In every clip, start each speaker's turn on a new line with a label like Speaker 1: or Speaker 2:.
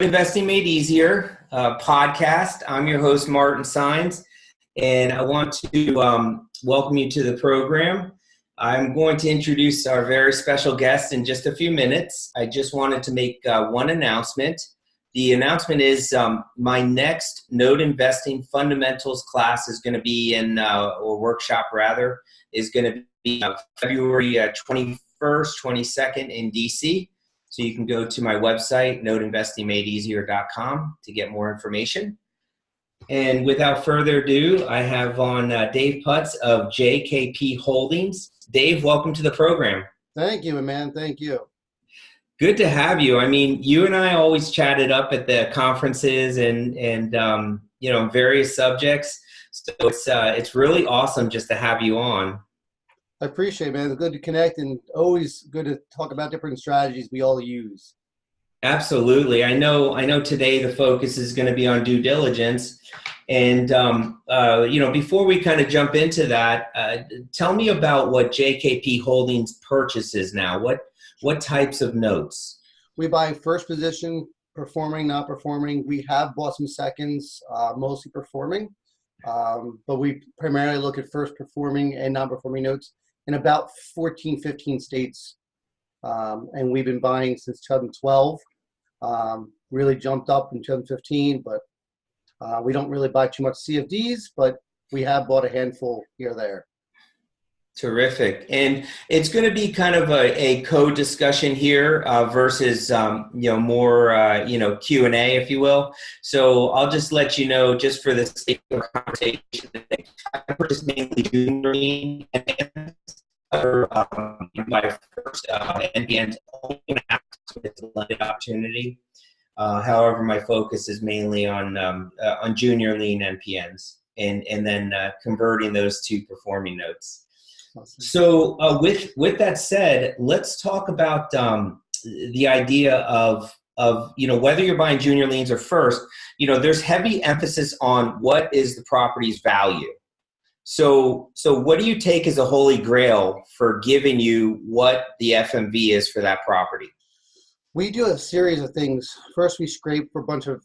Speaker 1: Investing Made Easier podcast. I'm your host, Martin Saenz, and I want to welcome you to the program. I'm going to introduce our very special guest in just a few minutes. I just wanted to make one announcement. The announcement is my next Note Investing Fundamentals class is going to be or workshop rather, is going to be February 21st, 22nd in DC. So you can go to my website, noteinvestingmadeeasier.com, to get more information. And without further ado, I have on Dave Putz of JKP Holdings. Dave, welcome to the program.
Speaker 2: Thank you, man. Thank you.
Speaker 1: Good to have you. I mean, you and I always chatted up at the conferences and various subjects. So it's really awesome just to have you on.
Speaker 2: I appreciate it, man. It's good to connect and always good to talk about different strategies we all use.
Speaker 1: Absolutely. I know today the focus is going to be on due diligence. And, before we kind of jump into that, tell me about what JKP Holdings purchases now. What types of notes?
Speaker 2: We buy first position, performing, not performing. We have bought some seconds, mostly performing. But we primarily look at first performing and non-performing notes in about 14, 15 states. And we've been buying since 2012. Really jumped up in 2015, but we don't really buy too much CFDs, but we have bought a handful here or there.
Speaker 1: Terrific. And it's going to be kind of a code discussion here versus, more, Q&A, if you will. So I'll just let you know, just for the sake of conversation, I purchased mainly junior my first NPNs only it's a lending opportunity. However, my focus is mainly on junior lien NPNs and then converting those to performing notes. Awesome. So with that said, let's talk about the idea of whether you're buying junior liens or first. There's heavy emphasis on what is the property's value. So what do you take as a holy grail for giving you what the FMV is for that property?
Speaker 2: We do a series of things. First, we scrape for a bunch of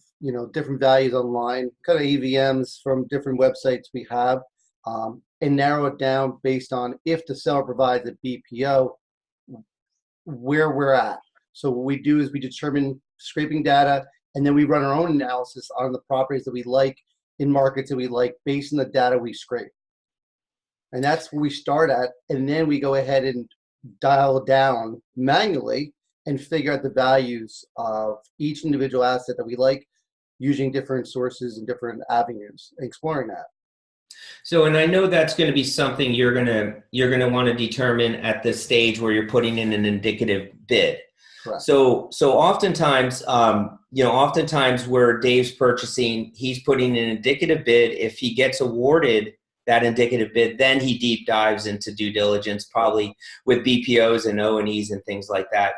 Speaker 2: different values online, kind of EVMs from different websites we have, and narrow it down based on if the seller provides a BPO, where we're at. So what we do is we determine scraping data, and then we run our own analysis on the properties that we like in markets that we like based on the data we scrape. And that's where we start at, and then we go ahead and dial down manually and figure out the values of each individual asset that we like using different sources and different avenues, exploring that.
Speaker 1: So, and I know that's going to be something you're going to want to determine at the stage where you're putting in an indicative bid.
Speaker 2: Correct.
Speaker 1: So oftentimes, oftentimes where Dave's purchasing, he's putting an indicative bid. If he gets awarded that indicative bid, then he deep dives into due diligence, probably with BPOs and O&Es and things like that.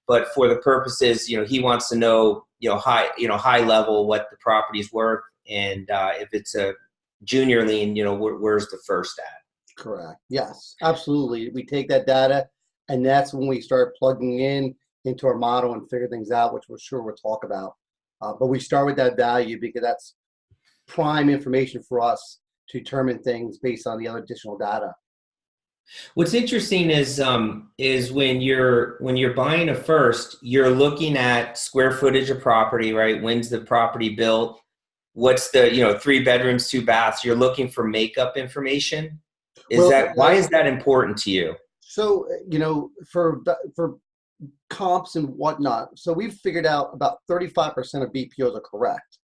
Speaker 1: But for the purposes, he wants to know, high level what the property's worth, and if it's a junior lien, where's the first at?
Speaker 2: Correct. Yes, absolutely. We take that data, and that's when we start plugging into our model and figure things out, which we're sure we'll talk about. But we start with that value because that's prime information for us to determine things based on the other additional data.
Speaker 1: What's interesting is when you're buying a first, you're looking at square footage of property, right? When's the property built? What's the 3 bedrooms, 2 baths? You're looking for makeup information. Why is that important to you?
Speaker 2: So for comps and whatnot. So we've figured out about 35% of BPOs are correct.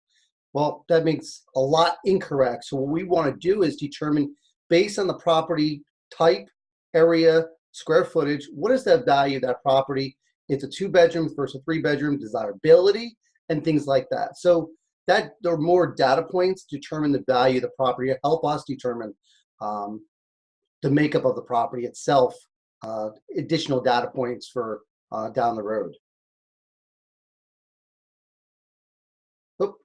Speaker 2: Well, that makes a lot incorrect. So what we want to do is determine, based on the property type, area, square footage, what is that value of that property? It's a 2-bedroom versus a 3-bedroom, desirability, and things like that. So that there are more data points to determine the value of the property to help us determine the makeup of the property itself, additional data points for down the road. Oh,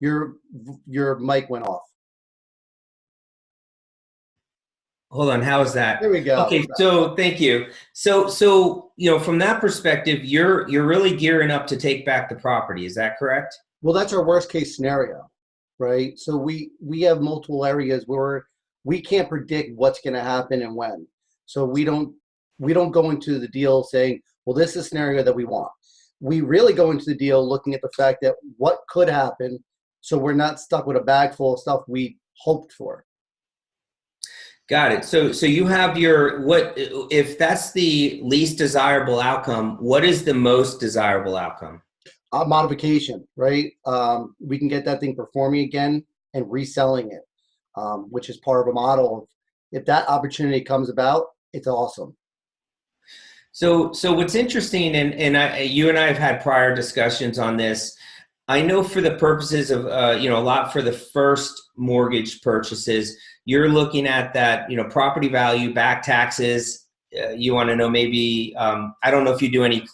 Speaker 2: your mic went off.
Speaker 1: Hold on, how is that?
Speaker 2: There we go.
Speaker 1: Okay, so thank you. So from that perspective, you're really gearing up to take back the property. Is that correct?
Speaker 2: Well, that's our worst case scenario, right? So we have multiple areas where we can't predict what's going to happen and when. So we don't go into the deal saying, well, this is a scenario that we want. We really go into the deal looking at the fact that what could happen, so we're not stuck with a bag full of stuff we hoped for.
Speaker 1: Got it. So you have what if that's the least desirable outcome, what is the most desirable outcome?
Speaker 2: Modification, right? We can get that thing performing again and reselling it, which is part of a model. If that opportunity comes about, it's awesome.
Speaker 1: So what's interesting, you and I have had prior discussions on this. I know for the purposes of a lot for the first mortgage purchases, you're looking at that property value, back taxes. You want to know maybe I don't know if you do any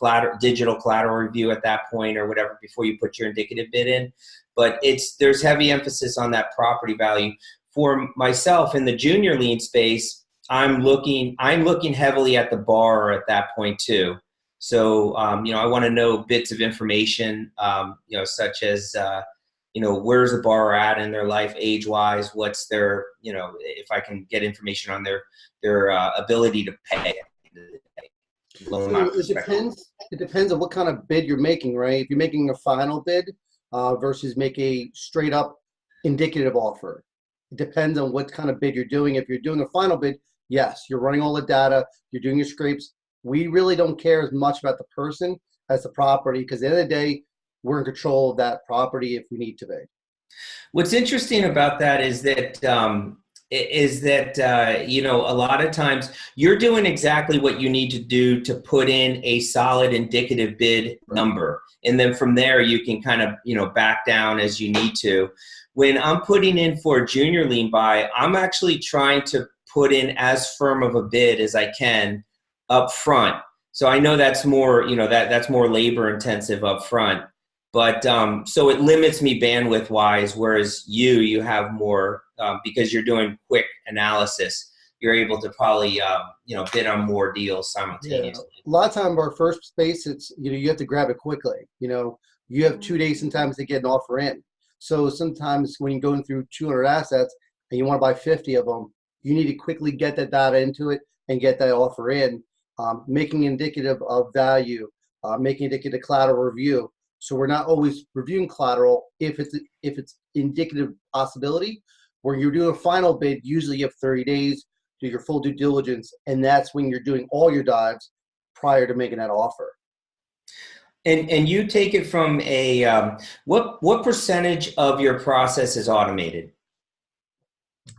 Speaker 1: digital collateral review at that point or whatever before you put your indicative bid in, but there's heavy emphasis on that property value. For myself in the junior lien space, I'm looking heavily at the borrower at that point too. So I want to know bits of information, such as where's the borrower at in their life, age-wise, what's their, if I can get information on their ability to pay.
Speaker 2: So it depends on what kind of bid you're making, right? If you're making a final bid versus make a straight up indicative offer, it depends on what kind of bid you're doing. If you're doing a final bid, yes, you're running all the data, you're doing your scrapes. We really don't care as much about the person as the property, because at the end of the day, we're in control of that property if we need to be.
Speaker 1: What's interesting about that is that a lot of times you're doing exactly what you need to do to put in a solid indicative bid number, and then from there you can kind of back down as you need to. When I'm putting in for a junior lien buy, I'm actually trying to put in as firm of a bid as I can up front. So I know that's more that's more labor intensive up front. But so it limits me bandwidth wise, whereas you have more because you're doing quick analysis. You're able to probably bid on more deals simultaneously.
Speaker 2: Yeah. A lot of time our first space, it's you have to grab it quickly. You have 2 days sometimes to get an offer in. So sometimes when you're going through 200 assets and you want to buy 50 of them, you need to quickly get that data into it and get that offer in, making indicative of value, making indicative collateral review. So we're not always reviewing collateral if it's indicative possibility. Where you're doing a final bid, usually you have 30 days, do your full due diligence, and that's when you're doing all your dives prior to making that offer.
Speaker 1: And you take it from a what percentage of your process is automated?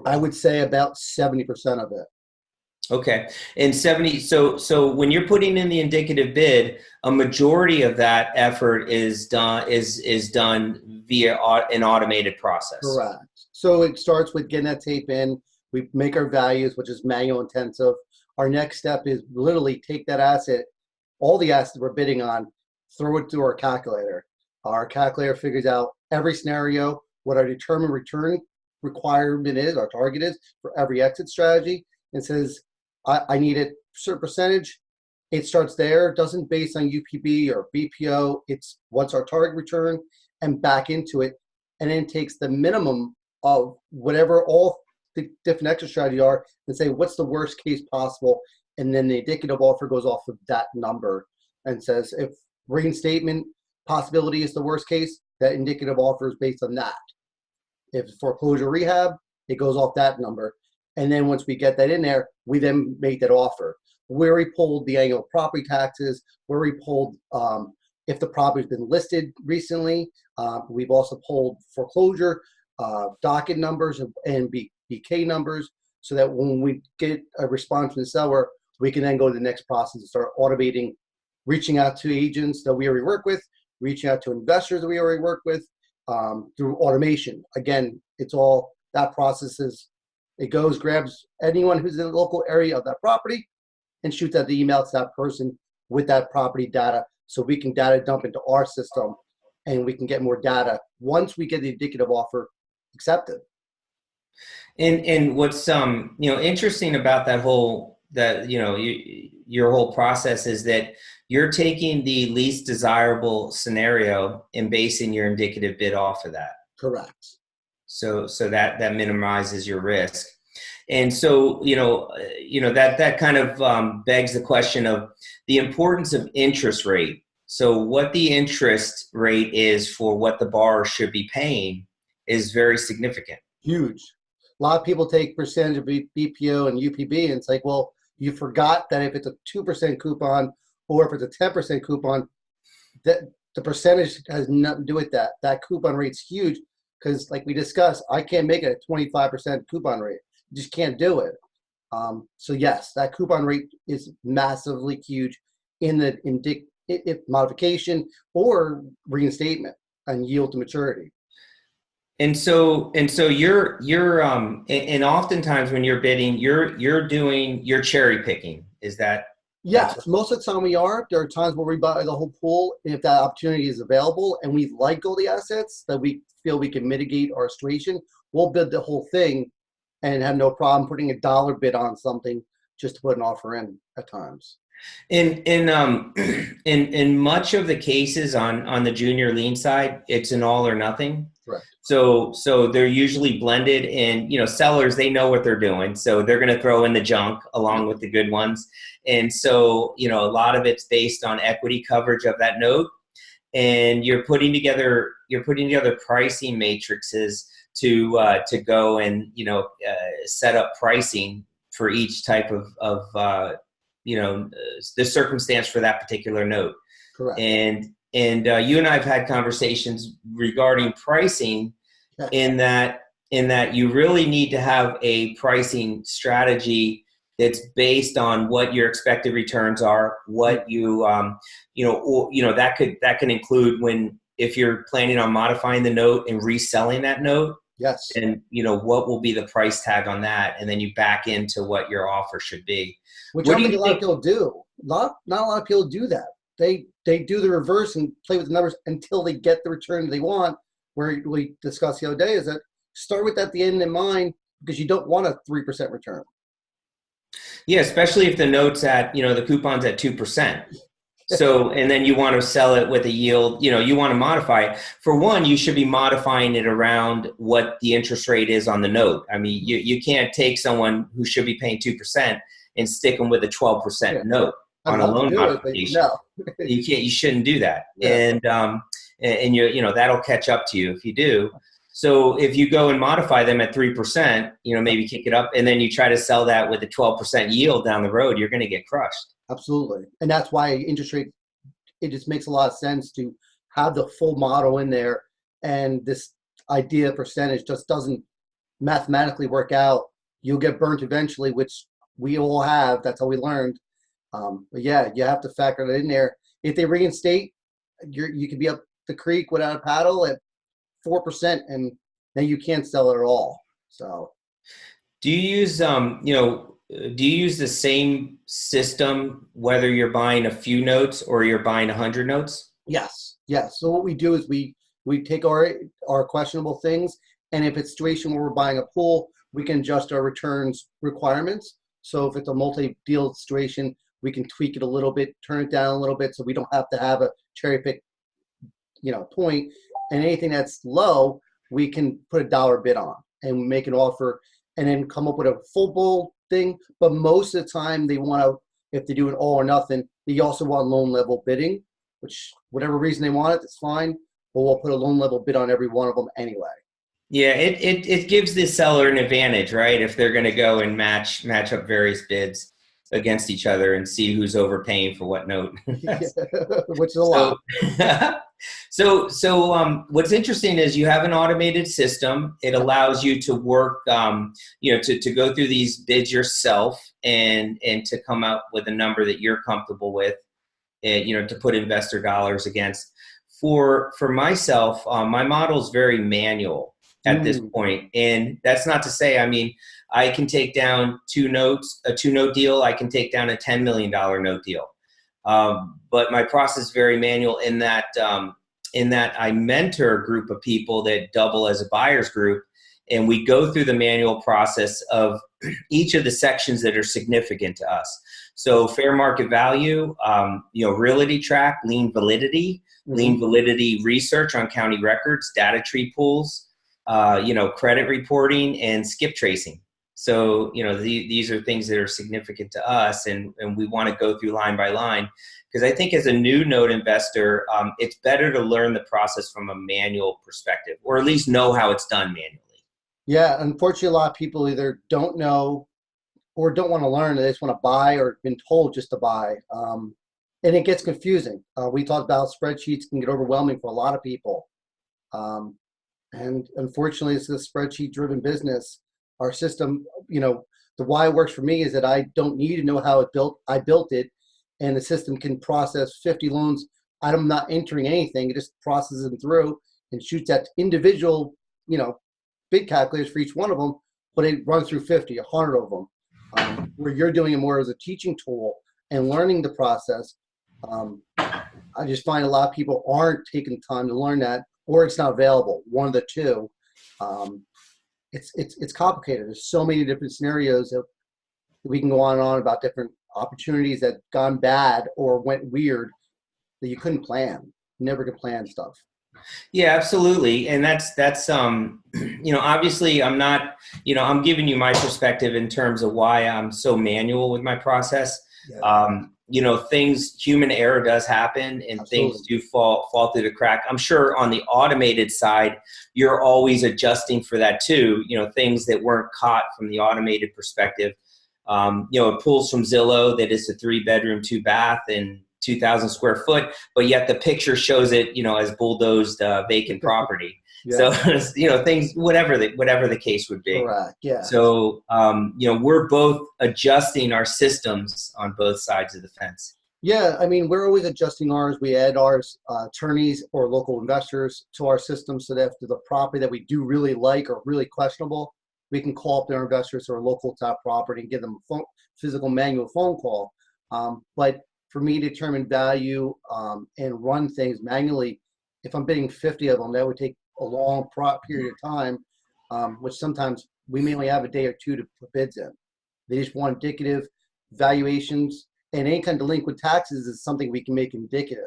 Speaker 2: I would say about 70% of it.
Speaker 1: Okay, and 70. So when you're putting in the indicative bid, a majority of that effort is done via an automated process.
Speaker 2: Correct. So it starts with getting that tape in. We make our values, which is manual intensive. Our next step is literally take that asset, all the assets we're bidding on, throw it through our calculator. Our calculator figures out every scenario, what our determined return requirement is, our target is for every exit strategy, and says, I need a certain percentage. It starts there. It doesn't base on UPB or BPO. It's what's our target return and back into it, and then takes the minimum of whatever all the different exit strategies are and say what's the worst case possible, and then the indicative offer goes off of that number and says if reinstatement possibility is the worst case, that indicative offer is based on that. If foreclosure rehab, it goes off that number. And then once we get that in there, we then make that offer. Where we pulled the annual property taxes, where we pulled if the property's been listed recently. We've also pulled foreclosure, docket numbers, and BK numbers, so that when we get a response from the seller, we can then go to the next process and start automating, reaching out to agents that we already work with, reaching out to investors that we already work with through automation. Again, it's all that process is. It goes, grabs anyone who's in the local area of that property and shoots out the email to that person with that property data, so we can data dump into our system and we can get more data once we get the indicative offer accepted.
Speaker 1: And what's interesting about your whole process is that you're taking the least desirable scenario and basing your indicative bid off of that.
Speaker 2: Correct.
Speaker 1: So that minimizes your risk. And so, that kind of begs the question of the importance of interest rate. So what the interest rate is for what the borrower should be paying is very significant.
Speaker 2: Huge. A lot of people take percentage of BPO and UPB, and it's like, well, you forgot that if it's a 2% coupon or if it's a 10% coupon, that the percentage has nothing to do with that. That coupon rate's huge because, like we discussed, I can't make it a 25% coupon rate. You just can't do it. So yes, that coupon rate is massively huge in the modification or reinstatement and yield to maturity.
Speaker 1: And so and oftentimes when you're bidding, you're cherry picking. Is that?
Speaker 2: Yes, most of the time we are. There are times where we buy the whole pool, and if that opportunity is available and we like all the assets that we feel we can mitigate our situation, we'll bid the whole thing and have no problem putting a dollar bid on something just to put an offer in at times.
Speaker 1: In much of the cases on the junior lien side, it's an all or nothing.
Speaker 2: Correct.
Speaker 1: So they're usually blended, and sellers, they know what they're doing, so they're going to throw in the junk along with the good ones. And so a lot of it's based on equity coverage of that note, and you're putting together pricing matrices to go and set up pricing for each type of the circumstance for that particular note.
Speaker 2: Correct.
Speaker 1: And you and I have had conversations regarding pricing in that you really need to have a pricing strategy that's based on what your expected returns are, what that can include if you're planning on modifying the note and reselling that note.
Speaker 2: Yes.
Speaker 1: And what will be the price tag on that, and then you back into what your offer should be.
Speaker 2: Which I don't think a lot of people do. Not a lot of people do that. They do the reverse and play with the numbers until they get the return they want. Where we discussed the other day is that start with that the end in mind, because you don't want a 3% return.
Speaker 1: Yeah, especially if the note's at the coupon's at 2%. So, and then you want to sell it with a yield, you want to modify it. For one, you should be modifying it around what the interest rate is on the note. I mean, you can't take someone who should be paying 2% and stick them with a 12% note on a loan modification. You shouldn't do that. Yeah. And that'll catch up to you if you do. So if you go and modify them at 3%, maybe kick it up, and then you try to sell that with a 12% yield down the road, you're going to get crushed.
Speaker 2: Absolutely. And that's why interest rate, it just makes a lot of sense to have the full model in there. And this idea of percentage just doesn't mathematically work out. You'll get burnt eventually, which we all have. That's how we learned. But yeah, you have to factor that in there. If they reinstate, you could be up the creek without a paddle at 4%, and then you can't sell it at all. So
Speaker 1: do you use the same system whether you're buying a few notes or you're buying 100 notes?
Speaker 2: Yes. So what we do is we take our questionable things, and if it's a situation where we're buying a pool, we can adjust our returns requirements. So if it's a multi-deal situation, we can tweak it a little bit, turn it down a little bit, so we don't have to have a cherry pick, point. And anything that's low, we can put a dollar bid on and make an offer, and then come up with a full bowl thing. But most of the time, they want to, if they do an all or nothing, they also want loan level bidding, which whatever reason they want it, it's fine. But we'll put a loan level bid on every one of them anyway.
Speaker 1: Yeah, it gives the seller an advantage, right? If they're going to go and match up various bids against each other and see who's overpaying for what note.
Speaker 2: Which is a lot.
Speaker 1: So what's interesting is you have an automated system. It allows you to work, to go through these bids yourself and to come up with a number that you're comfortable with, and, to put investor dollars against. For myself, my model is very manual at this point. And that's not to say, I can take down a 2-note deal. I can take down a $10 million note deal. But my process is very manual in that I mentor a group of people that double as a buyer's group. and we go through the manual process of each of the sections that are significant to us. So fair market value, realty track, lien validity research on county records, data tree pools, credit reporting, and skip tracing. So, these are things that are significant to us, and we want to go through line by line, because I think as a new note investor, it's better to learn the process from a manual perspective, or at least know how it's done manually.
Speaker 2: Yeah, unfortunately, a lot of people either don't know or don't want to learn. They just want to buy or been told just to buy. And it gets confusing. We talked about spreadsheets can get overwhelming for a lot of people. And unfortunately, it's a spreadsheet-driven business. Our system, the why it works for me is that I don't need to know how it built. I built it, and the system can process 50 loans. I'm not entering anything. It just processes them through and shoots at individual, big calculators for each one of them, but it runs through 50, 100 of them. Where you're doing it more as a teaching tool and learning the process. I just find a lot of people aren't taking time to learn that, or it's not available. One of the two. It's complicated. There's so many different scenarios that we can go on and on about different opportunities that gone bad or went weird that you couldn't plan. You never could plan stuff.
Speaker 1: Yeah, absolutely. And that's obviously I'm not, I'm giving you my perspective in terms of why I'm so manual with my process. Yeah. Human error does happen, and
Speaker 2: Absolutely.
Speaker 1: Things do fall through the crack. I'm sure on the automated side, you're always adjusting for that too. Things that weren't caught from the automated perspective. It pulls from Zillow that it's a 3-bedroom, 2-bath, and 2,000 square foot, but yet the picture shows it, as bulldozed vacant property. Yeah. So, things, whatever the case would be.
Speaker 2: Correct. Yeah.
Speaker 1: So, we're both adjusting our systems on both sides of the fence.
Speaker 2: Yeah. I mean, we're always adjusting ours. We add ours, attorneys or local investors to our system, so that if there's a property that we do really like or really questionable, we can call up their investors who are local to that property and give them a physical manual phone call. But for me to determine value and run things manually, if I'm bidding 50 of them, that would take a long period of time, which sometimes we may only have a day or two to put bids in. They just want indicative valuations, and any kind of delinquent taxes is something we can make indicative.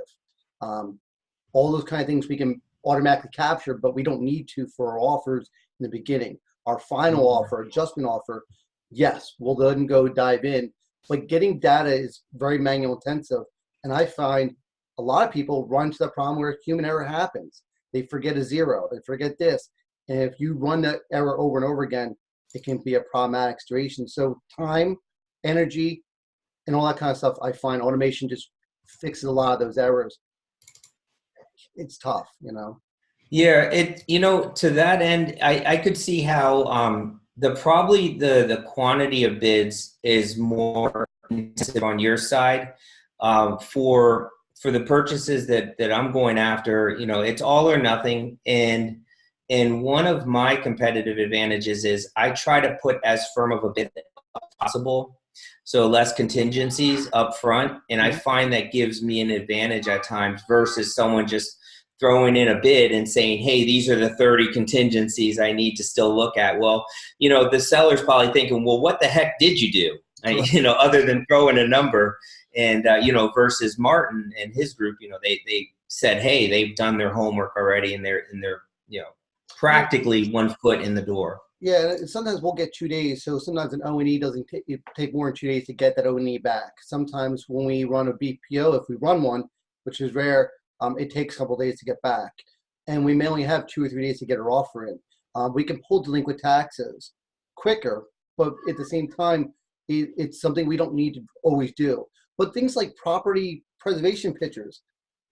Speaker 2: All those kind of things we can automatically capture, but we don't need to for our offers in the beginning. Our final offer, adjustment offer, yes, we'll then go dive in. But getting data is very manual intensive. And I find a lot of people run to the problem where human error happens. They forget a zero, they forget this. And if you run that error over and over again, it can be a problematic situation. So time, energy, and all that kind of stuff, I find automation just fixes a lot of those errors. It's tough,
Speaker 1: Yeah, to that end, I could see how the quantity of bids is more intensive on your side. For the purchases that I'm going after, it's all or nothing. And one of my competitive advantages is I try to put as firm of a bid as possible, so less contingencies up front. And I find that gives me an advantage at times versus someone just throwing in a bid and saying, hey, these are the 30 contingencies I need to still look at. Well, the seller's probably thinking, well, what the heck did you do? Other than throwing a number. And, versus Martin and his group, they said, hey, they've done their homework already, and they're practically 1 foot in the door.
Speaker 2: Yeah, sometimes we'll get 2 days. So sometimes an O&E doesn't take more than 2 days to get that O&E back. Sometimes when we run a BPO, if we run one, which is rare, it takes a couple of days to get back. And we may only have 2 or 3 days to get our offer in. We can pull delinquent taxes quicker, but at the same time, it's something we don't need to always do. But things like property preservation pictures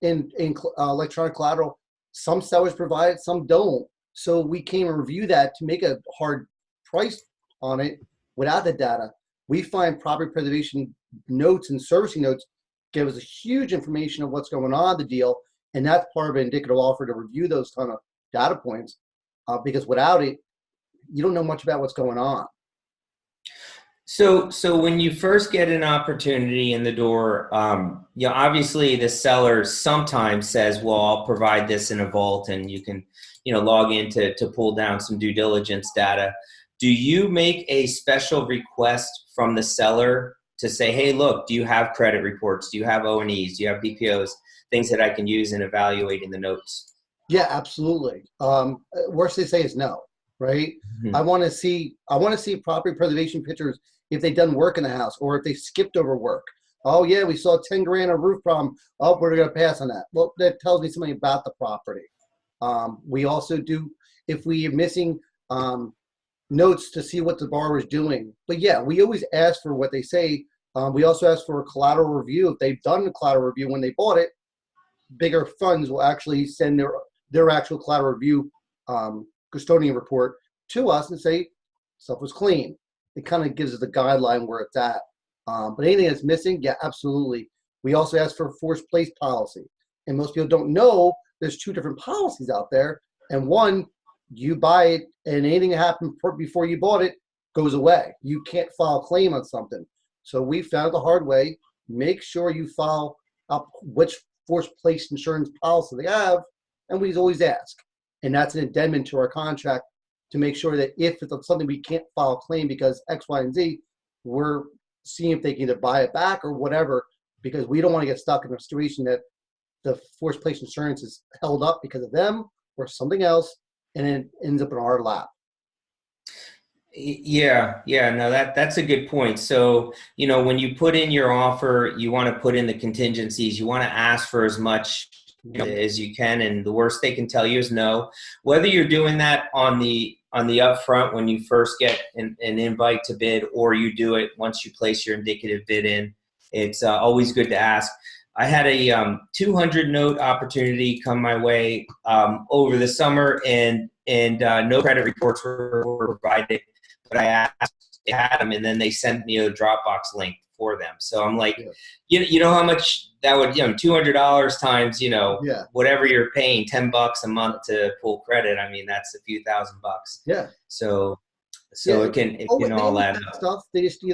Speaker 2: in electronic collateral, some sellers provide it, some don't. So we can't review that to make a hard price on it without the data. We find property preservation notes and servicing notes give us a huge information of what's going on in the deal, and that's part of an indicative offer to review those ton of data points, because without it, you don't know much about what's going on.
Speaker 1: So when you first get an opportunity in the door, obviously the seller sometimes says, well, I'll provide this in a vault and you can, log in to pull down some due diligence data. Do you make a special request from the seller to say, hey, look, do you have credit reports? Do you have O&Es? Do you have BPOs? Things that I can use in evaluating the notes?
Speaker 2: Yeah, absolutely. Worst they say is no, right?
Speaker 1: Mhm.
Speaker 2: I want to see property preservation pictures if they've done work in the house or if they skipped over work. Oh yeah, we saw 10 grand of roof problem. Oh, we're gonna pass on that. Well, that tells me something about the property. We also do, if we are missing notes, to see what the borrower is doing. But yeah, we always ask for what they say. We also ask for a collateral review. If they've done the collateral review when they bought it, bigger funds will actually send their actual collateral review custodian report to us and say stuff was clean. It kind of gives us a guideline where it's at. But anything that's missing, yeah, absolutely. We also ask for a forced place policy. And most people don't know there's two different policies out there. And one, you buy it and anything that happened before you bought it goes away. You can't file a claim on something. So we found the hard way. Make sure you file up which forced place insurance policy they have, and we always ask. And that's an addendum to our contract to make sure that if it's something we can't file a claim because X, Y, and Z, we're seeing if they can either buy it back or whatever, because we don't want to get stuck in a situation that the forced place insurance is held up because of them or something else, and it ends up in our lap.
Speaker 1: Yeah, no, that's a good point. So, when you put in your offer, you want to put in the contingencies. You want to ask for as much as you can, and the worst they can tell you is no. Whether you're doing that on the upfront when you first get an invite to bid, or you do it once you place your indicative bid in, it's always good to ask. I had a 200 note opportunity come my way over the summer, and no credit reports were provided. But I asked, they had them, and then they sent me a Dropbox link for them. So I'm like, you know how much that would, $200 times, whatever you're paying, $10 a month to pull credit. I mean, that's a few $1,000 bucks.
Speaker 2: Yeah.
Speaker 1: So it can all add up.
Speaker 2: Stuff, they just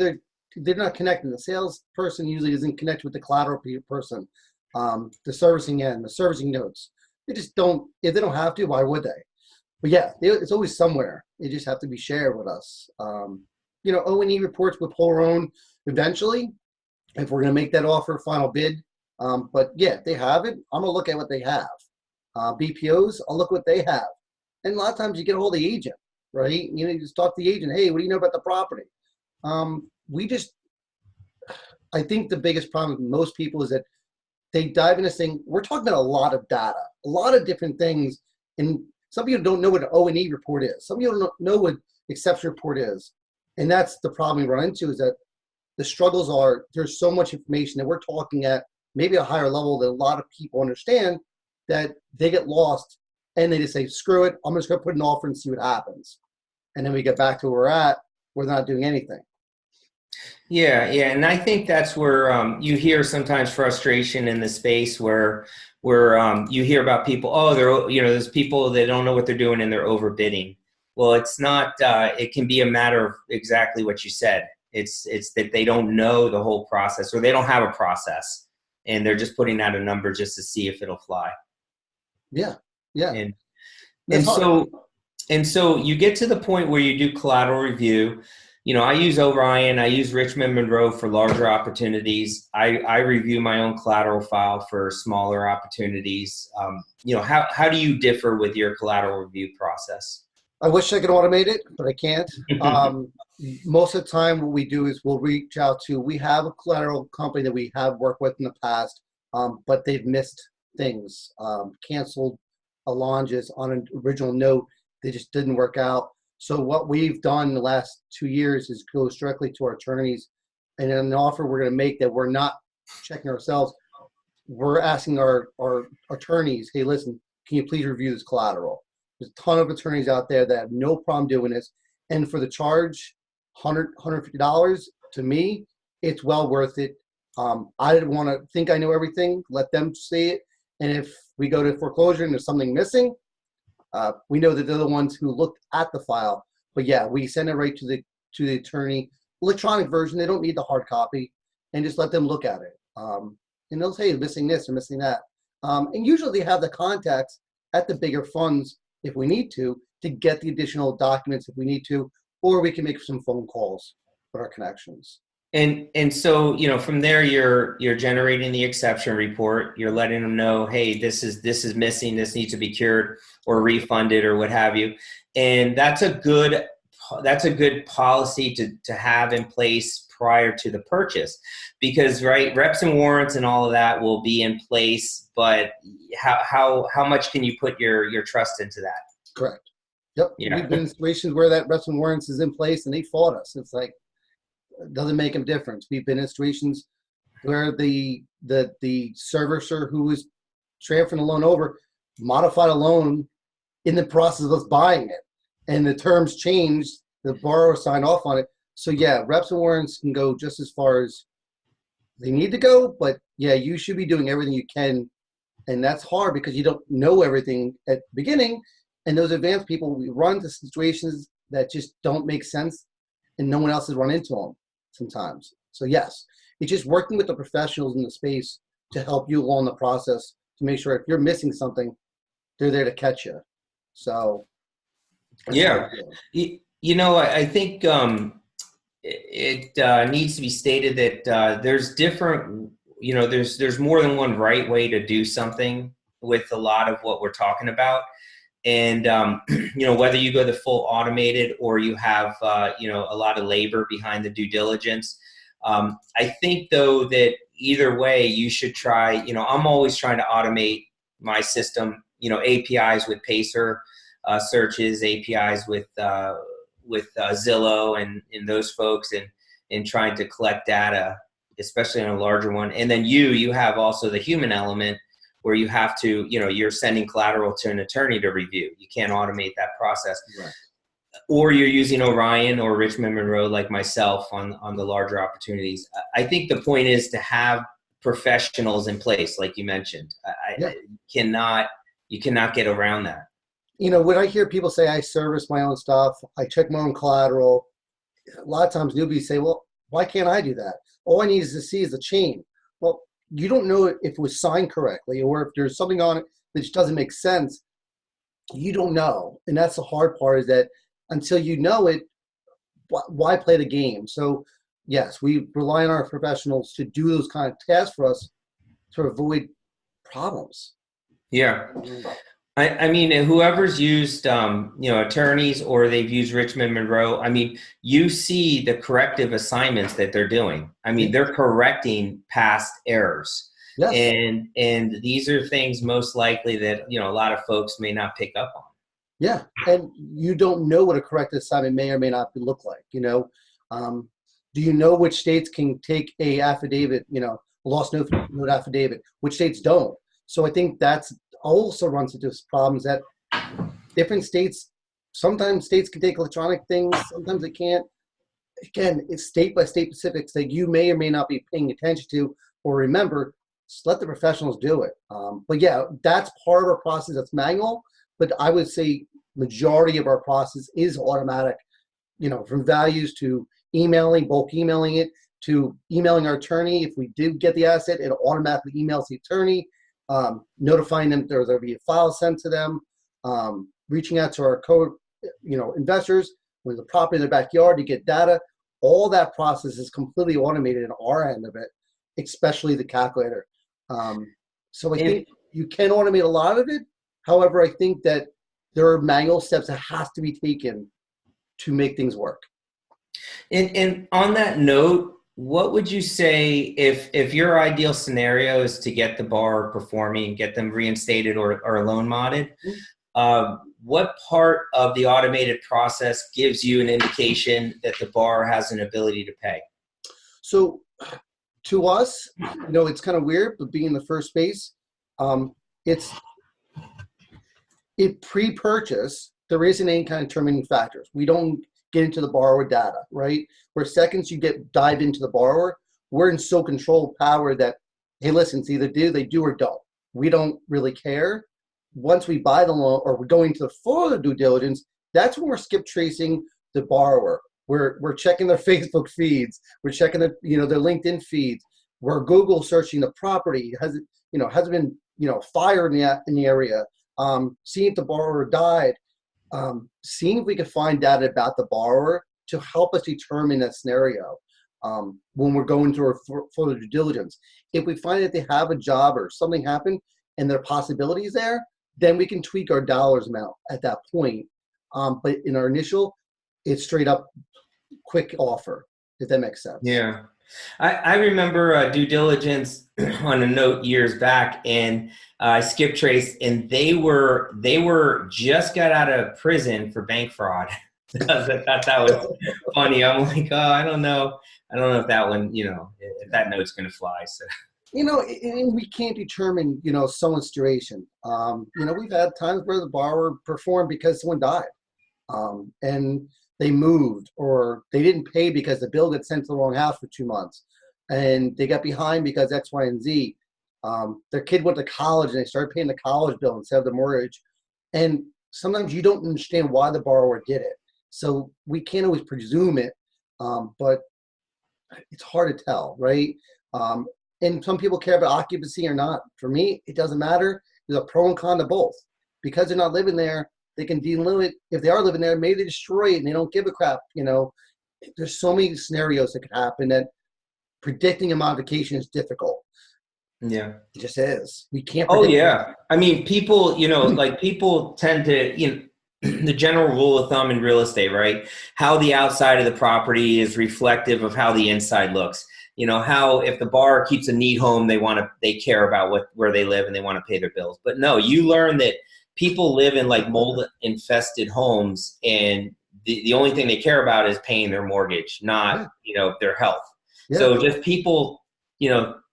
Speaker 2: they're not connecting. The salesperson usually doesn't connect with the collateral person, the servicing end, the servicing notes. They just don't. If they don't have to, why would they? But yeah, it's always somewhere. They just have to be shared with us. O&E reports will pull our own eventually if we're going to make that offer final bid. But yeah, if they have it, I'm going to look at what they have. BPOs, I'll look what they have. And a lot of times you get a hold of the agent, right? You just talk to the agent. Hey, what do you know about the property? I think the biggest problem with most people is that they dive into saying, we're talking about a lot of data, a lot of different things. And some people don't know what an O&E report is. Some people don't know what exception report is. And that's the problem we run into, is that the struggles are, there's so much information that we're talking at maybe a higher level that a lot of people understand, that they get lost and they just say, screw it, I'm just going to put an offer and see what happens. And then we get back to where we're at, we're not doing anything.
Speaker 1: Yeah. And I think that's where you hear sometimes frustration in the space where you hear about people, there's people that don't know what they're doing and they're overbidding. Well, it's not, it can be a matter of exactly what you said. It's that they don't know the whole process, or they don't have a process, and they're just putting out a number just to see if it'll fly.
Speaker 2: Yeah.
Speaker 1: And so you get to the point where you do collateral review. I use Orion, I use Richmond Monroe for larger opportunities. I review my own collateral file for smaller opportunities. How do you differ with your collateral review process?
Speaker 2: I wish I could automate it, but I can't. Most of the time what we do is we'll reach out to, we have a collateral company that we have worked with in the past, but they've missed things, canceled allonges on an original note. They just didn't work out. So what we've done in the last 2 years is go directly to our attorneys, and an offer we're going to make that we're not checking ourselves. We're asking our attorneys, hey, listen, can you please review this collateral? There's a ton of attorneys out there that have no problem doing this. And for the charge, $150, to me, it's well worth it. I didn't want to think I know everything. Let them see it. And if we go to foreclosure and there's something missing, we know that they're the ones who looked at the file. But yeah, we send it right to the attorney, electronic version. They don't need the hard copy, and just let them look at it. And they'll say, missing this or missing that. And usually they have the contacts at the bigger funds if we need to get the additional documents if we need to, or we can make some phone calls with our connections.
Speaker 1: And so, from there, you're generating the exception report. You're letting them know, hey, this is missing. This needs to be cured or refunded or what have you. And that's a good policy to have in place prior to the purchase, because reps and warrants and all of that will be in place. But how much can you put your trust into that?
Speaker 2: Correct. Yep.
Speaker 1: Yeah.
Speaker 2: We've been in situations where that reps and warrants is in place and they fought us. It's like, it doesn't make a difference. We've been in situations where the servicer who was transferring the loan over modified a loan in the process of us buying it, and the terms changed. The borrower signed off on it. So yeah, reps and warrants can go just as far as they need to go. But yeah, you should be doing everything you can, and that's hard because you don't know everything at the beginning. And those advanced people, we run into situations that just don't make sense, and no one else has run into them sometimes. So yes, it's just working with the professionals in the space to help you along the process to make sure if you're missing something, they're there to catch you. So
Speaker 1: yeah, I think it needs to be stated that there's different, there's more than one right way to do something with a lot of what we're talking about. And, whether you go the full automated or you have, a lot of labor behind the due diligence. I think, though, that either way you should try, I'm always trying to automate my system, APIs with Pacer searches, APIs with Zillow and those folks, and trying to collect data, especially on a larger one. And then you have also the human element, where you have to, you're sending collateral to an attorney to review. You can't automate that process. Right. Or you're using Orion or Richmond Monroe like myself on the larger opportunities. I think the point is to have professionals in place, like you mentioned. You cannot get around that.
Speaker 2: When I hear people say I service my own stuff, I check my own collateral, a lot of times newbies say, well, why can't I do that? All I need is to see is the chain. Well, you don't know if it was signed correctly, or if there's something on it that just doesn't make sense. You don't know. And that's the hard part, is that until you know it, why play the game? So yes, we rely on our professionals to do those kind of tasks for us to avoid problems.
Speaker 1: Yeah. I mean, whoever's used, attorneys, or they've used Richmond Monroe, I mean, you see the corrective assignments that they're doing. I mean, they're correcting past errors. Yes. And these are things most likely that, a lot of folks may not pick up on.
Speaker 2: Yeah. And you don't know what a corrective assignment may or may not look like. Do you know which states can take a affidavit, lost note affidavit, which states don't? So I think that's also runs into problems that different states, sometimes states can take electronic things, sometimes they can't. Again, it's state by state specifics that you may or may not be paying attention to or remember. Just let the professionals do it. But yeah, that's part of our process that's manual, but I would say majority of our process is automatic, from values to emailing, bulk emailing it, to emailing our attorney. If we do get the asset, it automatically emails the attorney, notifying them there'll be a file sent to them, reaching out to our investors with the property in their backyard to get data. All that process is completely automated on our end of it, especially the calculator. So I think you can automate a lot of it. However, I think that there are manual steps that has to be taken to make things work.
Speaker 1: And on that note, what would you say if your ideal scenario is to get the borrower performing, get them reinstated or loan modded? What part of the automated process gives you an indication that the borrower has an ability to pay?
Speaker 2: So to us, it's kind of weird, but being in the first space, it pre-purchase, there isn't any kind of determining factors. We don't get into the borrower data, right? Where seconds you dive into the borrower, we're in so control power that, hey, listen, it's either they do or don't. We don't really care. Once we buy the loan or we're going to the further due diligence, that's when we're skip tracing the borrower. We're checking their Facebook feeds. We're checking their their LinkedIn feeds. We're Google searching the property. Has it been fire in the area? Seeing if the borrower died. Seeing if we can find data about the borrower to help us determine that scenario when we're going through our further due diligence. If we find that they have a job or something happened and there are possibilities there, then we can tweak our dollars amount at that point. But in our initial, it's straight up quick offer, if that makes sense.
Speaker 1: Yeah. I remember due diligence on a note years back, and I skip trace, and they were just got out of prison for bank fraud. I thought that was funny. I'm like, oh, I don't know if that one, if that note's going to fly. So.
Speaker 2: And we can't determine, someone's duration. We've had times where the borrower performed because someone died, and they moved, or they didn't pay because the bill got sent to the wrong house for 2 months, and they got behind because X, Y, and Z. Their kid went to college and they started paying the college bill instead of the mortgage. And sometimes you don't understand why the borrower did it. So we can't always presume it, but it's hard to tell, right? And some people care about occupancy or not. For me, it doesn't matter. There's a pro and con to both. Because they're not living there, they can delimit. If they are living there, maybe they destroy it and they don't give a crap. There's so many scenarios that could happen that predicting a modification is difficult.
Speaker 1: Yeah,
Speaker 2: it just is. We can't.
Speaker 1: Oh yeah, I mean, people, people tend to, the general rule of thumb in real estate, right? How the outside of the property is reflective of how the inside looks. How if the borrower keeps a neat home, they care about where they live and they want to pay their bills. But no, you learn that people live in like mold infested homes, and the only thing they care about is paying their mortgage, not, their health. Yeah. So just people,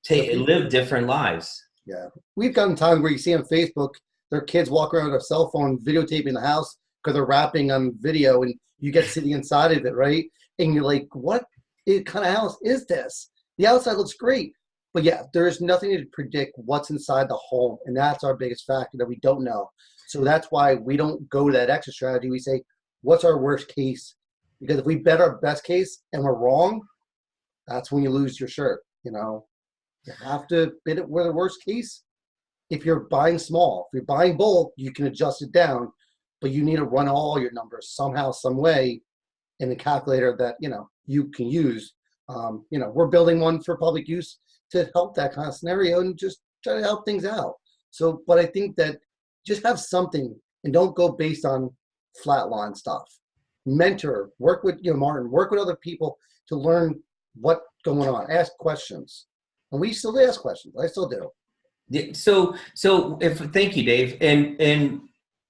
Speaker 1: live different lives.
Speaker 2: Yeah. We've gotten times where you see on Facebook, their kids walk around with a cell phone videotaping the house because they're rapping on video, and you get sitting inside of it, right? And you're like, what kind of house is this? The outside looks great. But yeah, there is nothing to predict what's inside the home. And that's our biggest factor that we don't know. So that's why we don't go to that exit strategy. We say, what's our worst case? Because if we bet our best case and we're wrong, that's when you lose your shirt. You have to bid it with the worst case. If you're buying small, if you're buying bulk, you can adjust it down, but you need to run all your numbers somehow, some way in a calculator that, you can use. We're building one for public use to help that kind of scenario and just try to help things out. So, but I think that just have something and don't go based on flatline stuff. Mentor, work with, Martin, work with other people to learn what's going on. Ask questions. And we still ask questions. I still do.
Speaker 1: Yeah, so thank you, Dave. And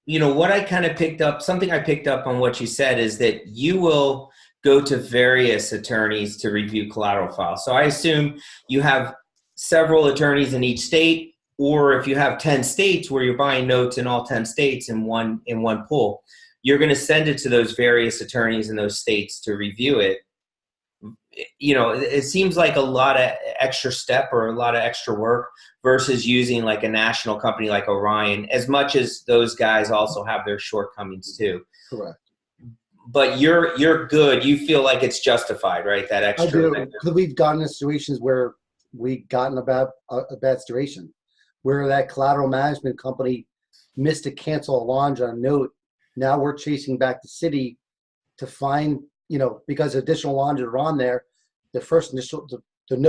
Speaker 1: what I kind of picked up, something I picked up on what you said is that you will go to various attorneys to review collateral files. So I assume you have several attorneys in each state, or if you have 10 states where you're buying notes in all 10 states in one pool, you're going to send it to those various attorneys in those states to review it. It seems like a lot of extra step or a lot of extra work versus using like a national company like Orion, as much as those guys also have their shortcomings too.
Speaker 2: Correct.
Speaker 1: But you're good. You feel like it's justified, right? That extra.
Speaker 2: I do, because we've gotten in situations where we've gotten a bad situation, where that collateral management company missed to cancel a launch on a note. Now we're chasing back the city to find, because additional launches are on there. The first initial, the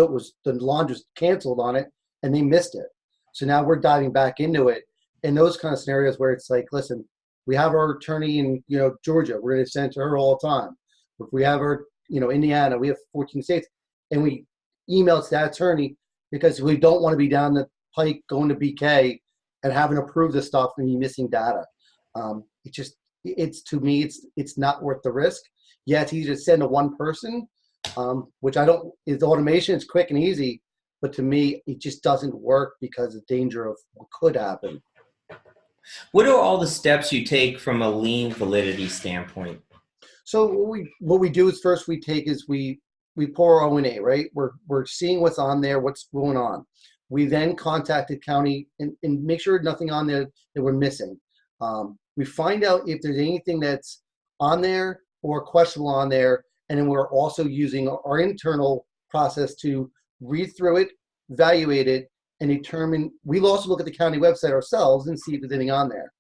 Speaker 2: launch was canceled on it, and they missed it. So now we're diving back into it. And those kind of scenarios where it's like, listen, we have our attorney in, Georgia. We're going to send to her all the time. If we have our, Indiana, we have 14 states, and we email to that attorney because we don't want to be down the pike going to BK and having to prove this stuff and be missing data. To me, it's not worth the risk. Yeah, it's easy to send to one person, which it's automation, it's quick and easy, but to me, it just doesn't work because of the danger of what could happen.
Speaker 1: What are all the steps you take from a lien validity standpoint?
Speaker 2: So what we do is first we pour our O&A, right? We're seeing what's on there, what's going on. We then contact the county and make sure nothing on there that we're missing. We find out if there's anything that's on there or questionable on there, And then we're also using our internal process to read through it, evaluate it, and determine. We'll also look at the county website ourselves and see if there's anything on there.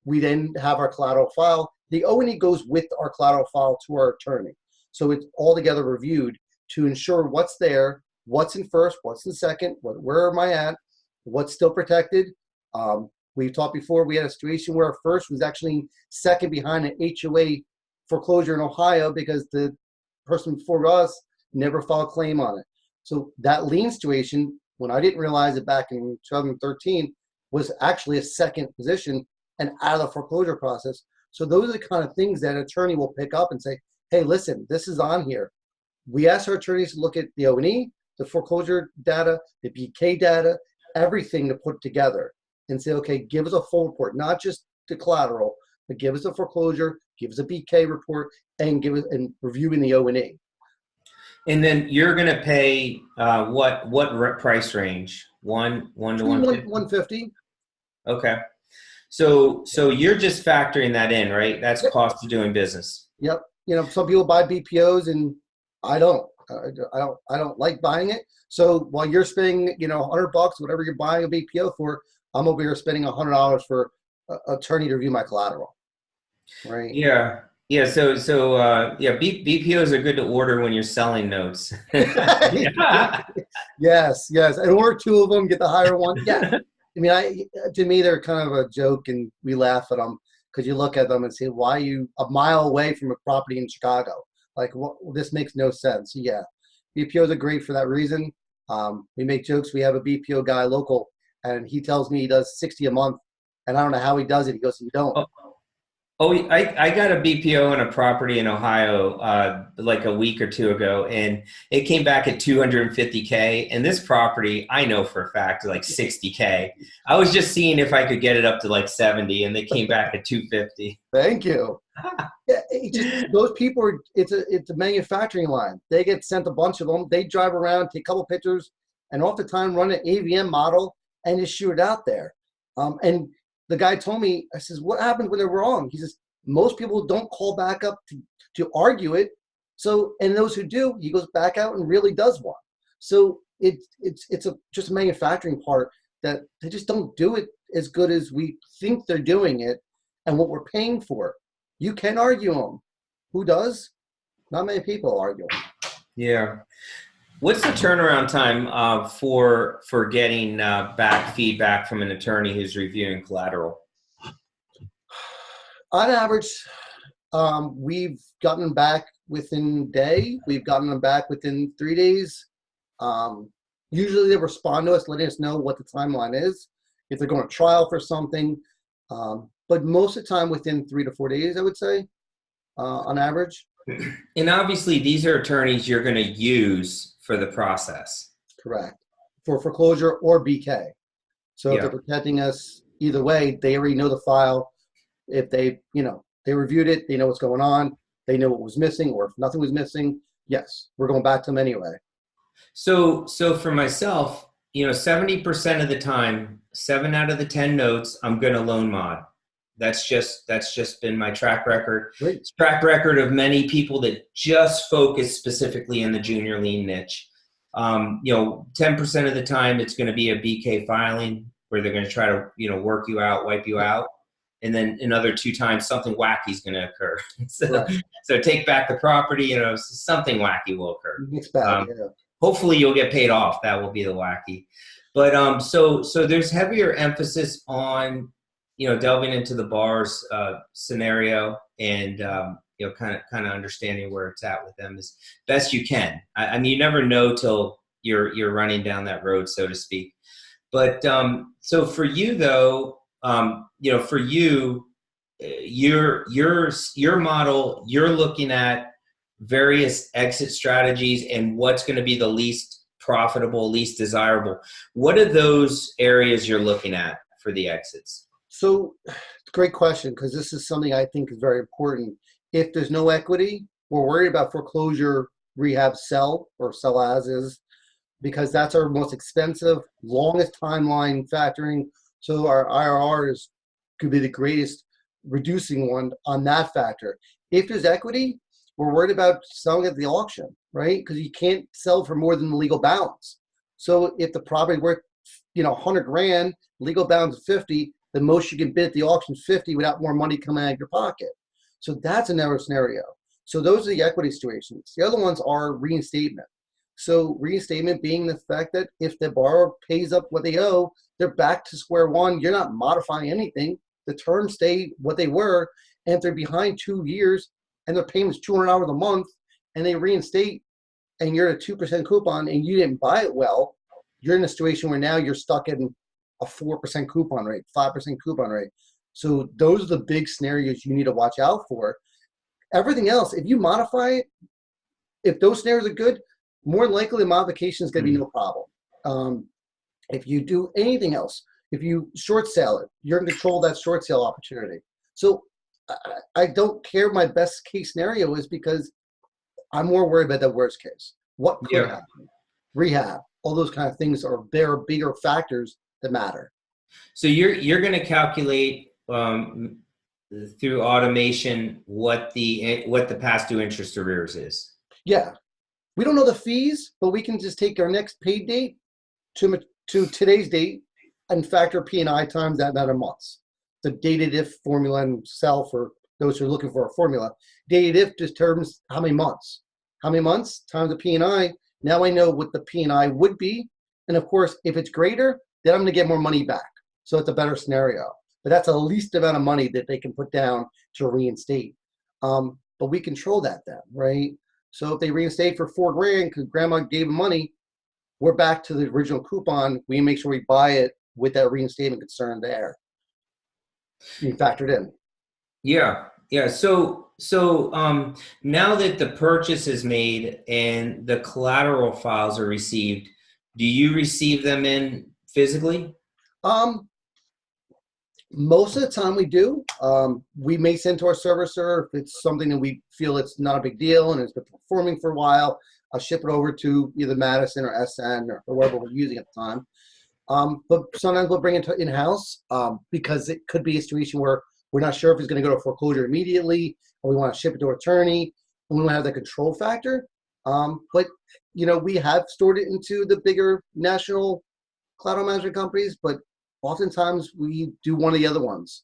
Speaker 2: We then have our collateral file. The O&E goes with our collateral file to our attorney. So it's all together reviewed to ensure what's there, what's in first, what's in second, where am I at, what's still protected. We've talked before, we had a situation where our first was actually second behind an HOA foreclosure in Ohio because the person before us never filed a claim on it. So that lien situation, when I didn't realize it back in 2013, was actually a second position and out of the foreclosure process. So those are the kind of things that an attorney will pick up and say, hey, listen, this is on here. We ask our attorneys to look at the O&E, the foreclosure data, the BK data, everything to put together and say, okay, give us a full report, not just the collateral, but give us a foreclosure, give us a BK report, and give us and reviewing the O&E.
Speaker 1: And then you're going to pay what price range? One to
Speaker 2: 150.
Speaker 1: Okay. So you're just factoring that in, right? That's
Speaker 2: Yep.
Speaker 1: Cost of doing business.
Speaker 2: Yep. Some people buy BPOs and I don't. I don't like buying it. So while you're spending, $100, whatever you're buying a BPO for, I'm over here spending $100 for an attorney to review my collateral. Right.
Speaker 1: Yeah. Yeah. So BPOs are good to order when you're selling notes.
Speaker 2: Yes. And order two of them, get the higher one. Yeah. I mean, to me, they're kind of a joke, and we laugh at them because you look at them and say, why are you a mile away from a property in Chicago? Like, this makes no sense. Yeah, BPOs are great for that reason. We make jokes. We have a BPO guy local, and he tells me he does 60 a month, and I don't know how he does it. He goes, you don't.
Speaker 1: I got a BPO on a property in Ohio like a week or two ago, and it came back at $250K. And this property, I know for a fact, like $60K. I was just seeing if I could get it up to like 70, and they came back at $250.
Speaker 2: Thank you. Yeah, those people it's a manufacturing line. They get sent a bunch of them. They drive around, take a couple pictures, and off the time run an AVM model and just shoot it out there. And the guy told me, I says, what happens when they're wrong? He says, most people don't call back up to argue it. So, and those who do, he goes back out and really does one. So it's just a manufacturing part that they just don't do it as good as we think they're doing it and what we're paying for. You can argue them. Who does? Not many people argue them.
Speaker 1: Yeah. What's the turnaround time for getting back feedback from an attorney who's reviewing collateral?
Speaker 2: On average, we've gotten them back within a day. We've gotten them back within 3 days. Usually they respond to us, letting us know what the timeline is, if they're going to trial for something. But most of the time within 3 to 4 days, I would say, on average.
Speaker 1: And obviously these are attorneys you're going to use for the process.
Speaker 2: Correct. For foreclosure or BK. So if they're protecting us either way, they already know the file. If they reviewed it, they know what's going on. They know what was missing, or if nothing was missing, yes, we're going back to them anyway.
Speaker 1: So for myself, 70% of the time, 7 out of the 10 notes, I'm going to loan mod. That's just been my track record.
Speaker 2: Great.
Speaker 1: It's track record of many people that just focus specifically in the junior lien niche. 10% of the time it's going to be a BK filing where they're going to try to, work you out, wipe you out. And then another 2 times something wacky is going to occur. So take back the property, something wacky will occur.
Speaker 2: Mixed bag,
Speaker 1: Hopefully you'll get paid off. That will be the wacky. But so there's heavier emphasis on delving into the bars scenario and kind of understanding where it's at with them as best you can. I mean, you never know till you're running down that road, so to speak. But so for you though, for you, your model, you're looking at various exit strategies and what's going to be the least profitable, least desirable. What are those areas you're looking at for the exits?
Speaker 2: So, great question, because this is something I think is very important. If there's no equity, we're worried about foreclosure, rehab, sell, or sell as is, because that's our most expensive, longest timeline factoring. So our IRR could be the greatest reducing one on that factor. If there's equity, we're worried about selling at the auction, right? Because you can't sell for more than the legal balance. So if the property worth, 100 grand, legal balance of 50, the most you can bid at the auction is 50 without more money coming out of your pocket. So that's a narrow scenario. So those are the equity situations. The other ones are reinstatement. So reinstatement being the fact that if the borrower pays up what they owe, they're back to square one. You're not modifying anything. The terms stay what they were. And if they're behind 2 years and their payment's $200 a month and they reinstate and you're at a 2% coupon and you didn't buy it well, you're in a situation where now you're stuck in a 4% coupon rate, 5% coupon rate. So those are the big scenarios you need to watch out for. Everything else, if you modify it, if those scenarios are good, more than likely the modification is going to be no problem. If you do anything else, if you short sell it, you're in control of that short sale opportunity. So I don't care my best case scenario is because I'm more worried about the worst case. What could happen? Rehab, all those kind of things are bigger factors that matter.
Speaker 1: So you're going to calculate through automation what the past due interest arrears is.
Speaker 2: Yeah, we don't know the fees, but we can just take our next paid date to today's date and factor P&I times that amount of months. The dated if formula and sell for those who are looking for a formula. Dated if determines how many months. How many months times the P&I. Now I know what the P&I would be. And of course, if it's greater, then I'm going to get more money back. So it's a better scenario. But that's the least amount of money that they can put down to reinstate. But we control that then, right? So if they reinstate for $4 grand because grandma gave them money, we're back to the original coupon. We make sure we buy it with that reinstatement concern there being factored in.
Speaker 1: Yeah. So now that the purchase is made and the collateral files are received, do you receive them in physically?
Speaker 2: Most of the time we do. We may send to our servicer if it's something that we feel it's not a big deal and it's been performing for a while. I'll ship it over to either Madison or SN or whoever we're using at the time. But sometimes we'll bring it in-house because it could be a situation where we're not sure if it's going to go to foreclosure immediately, or we want to ship it to an attorney, and we want to have that control factor. But we have stored it into the bigger national collateral management companies, but oftentimes we do one of the other ones.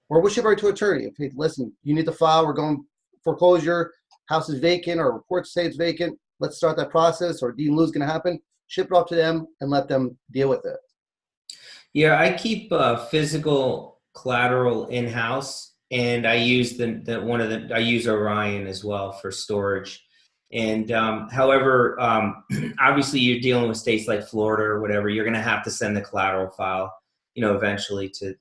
Speaker 2: Or we'll ship it to an attorney. Hey, listen, you need the file. We're going foreclosure. House is vacant, or reports say it's vacant. Let's start that process, or deed in lieu is going to happen. Ship it off to them and let them deal with it.
Speaker 1: Yeah, I keep physical collateral in-house, and I use I use Orion as well for storage. And however, obviously you're dealing with states like Florida or whatever, you're going to have to send the collateral file, eventually to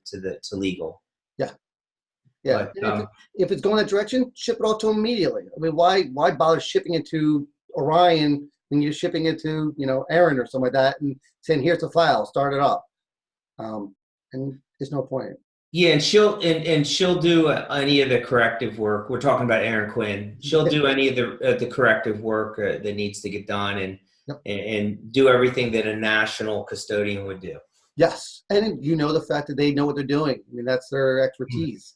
Speaker 1: legal.
Speaker 2: Yeah. But, if it's going that direction, ship it off to them immediately. I mean, why bother shipping it to Orion when you're shipping it to Aaron or something like that and saying, here's the file, start it up. And there's no point.
Speaker 1: Yeah, and she'll do any of the corrective work. We're talking about Erin Quinn. She'll do any of the corrective work that needs to get done, and do everything that a national custodian would do.
Speaker 2: Yes, and the fact that they know what they're doing. I mean, that's their expertise.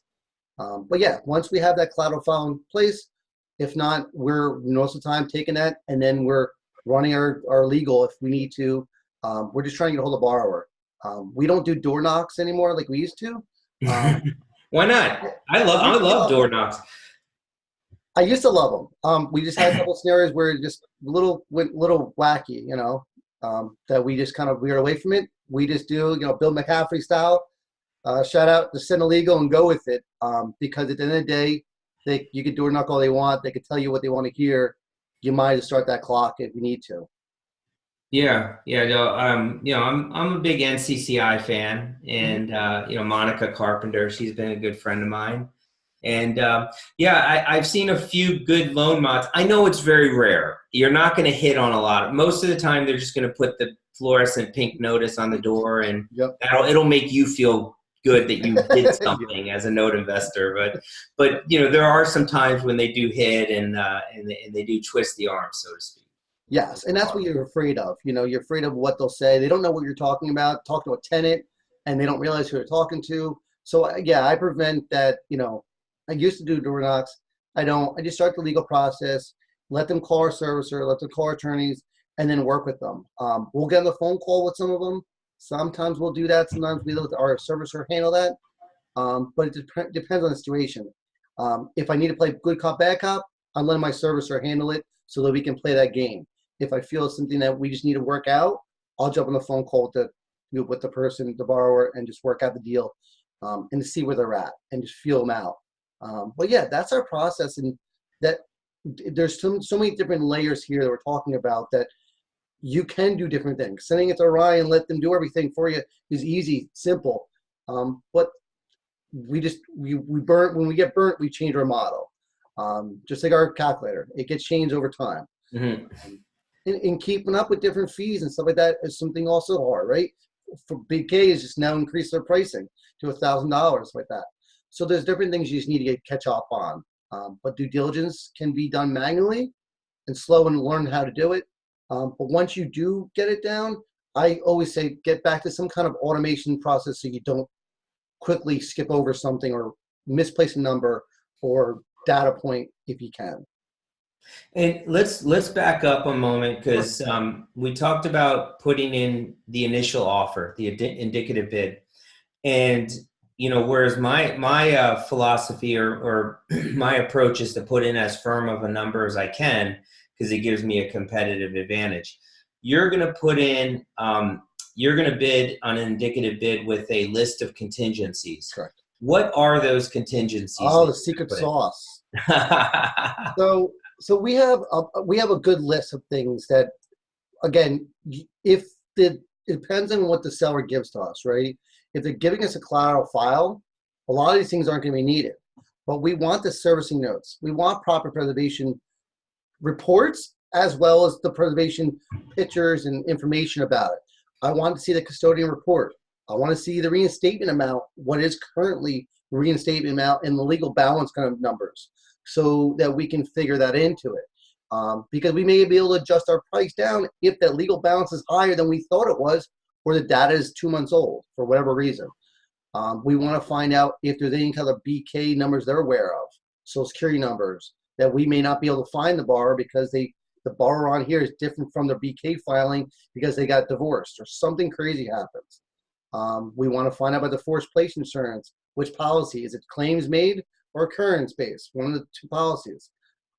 Speaker 2: But yeah, once we have that collateral file in place, if not, we're most of the time taking that and then we're running our legal if we need to. We're just trying to get a hold of the borrower. We don't do door knocks anymore like we used to.
Speaker 1: Why not? I love door knocks.
Speaker 2: I used to love them. We just had a couple scenarios where it just went little wacky, that we just kind of veered away from it. We just do, Bill McCaffrey style. Shout out to send a legal and go with it. Because at the end of the day, you can door knock all they want. They can tell you what they want to hear. You might as well start that clock if you need to.
Speaker 1: Yeah. No, I'm a big NCCI fan, and Monica Carpenter, she's been a good friend of mine, and I've seen a few good loan mods. I know it's very rare. You're not going to hit on a lot. Most of the time, they're just going to put the fluorescent pink notice on the door, and it'll make you feel good that you did something as a note investor. But there are some times when they do hit and they do twist the arm, so to speak.
Speaker 2: Yes, and that's what you're afraid of. You're afraid of what they'll say. They don't know what you're talking about. Talk to a tenant, and they don't realize who they're talking to. So, yeah, I prevent that. I used to do door knocks. I don't. I just start the legal process, let them call our servicer, let them call our attorneys, and then work with them. We'll get on the phone call with some of them. Sometimes we'll do that. Sometimes we let our servicer handle that. But it depends on the situation. If I need to play good cop, bad cop, I'm letting my servicer handle it so that we can play that game. If I feel it's something that we just need to work out, I'll jump on the phone call with the person, the borrower, and just work out the deal and to see where they're at and just feel them out. But yeah, that's our process, and that there's so many different layers here that we're talking about that you can do different things. Sending it to Ryan and let them do everything for you is easy, simple. But we burn when we get burnt, we change our model. Just like our calculator, it gets changed over time.
Speaker 1: Mm-hmm.
Speaker 2: And keeping up with different fees and stuff like that is something also hard, right? For Big K is just now increase their pricing to $1,000 like that. So there's different things you just need to catch up on. But due diligence can be done manually and slow and learn how to do it. But once you do get it down, I always say get back to some kind of automation process so you don't quickly skip over something or misplace a number or data point if you can.
Speaker 1: And let's back up a moment, because we talked about putting in the initial offer, the indicative bid, and whereas my philosophy or my approach is to put in as firm of a number as I can because it gives me a competitive advantage. You're going to put in you're going to bid on an indicative bid with a list of contingencies.
Speaker 2: Correct.
Speaker 1: What are those contingencies?
Speaker 2: Oh, the secret sauce. So we have a good list of things that, again, it depends on what the seller gives to us, right? If they're giving us a collateral file, a lot of these things aren't going to be needed. But we want the servicing notes. We want proper preservation reports as well as the preservation pictures and information about it. I want to see the custodian report. I want to see the reinstatement amount, what is currently the reinstatement amount, and the legal balance kind of numbers, so that we can figure that into it. Because we may be able to adjust our price down if that legal balance is higher than we thought it was, or the data is 2 months old for whatever reason. We want to find out if there's any kind of BK numbers they're aware of, Social Security numbers, that we may not be able to find the borrower because the borrower on here is different from their BK filing because they got divorced or something crazy happens. We want to find out about the forced place insurance. Which policy? Is it claims made or occurrence based? One of the two policies.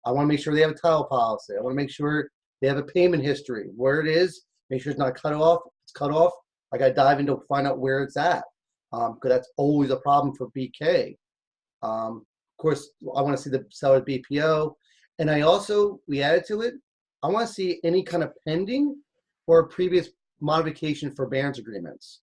Speaker 2: I want to make sure they have a title policy. I want to make sure they have a payment history, where it is, make sure it's not cut off. If it's cut off, I got to dive into find out where it's at, because that's always a problem for BK. Of course, I want to see the seller's BPO. And we added to it, I want to see any kind of pending or previous modification forbearance agreements.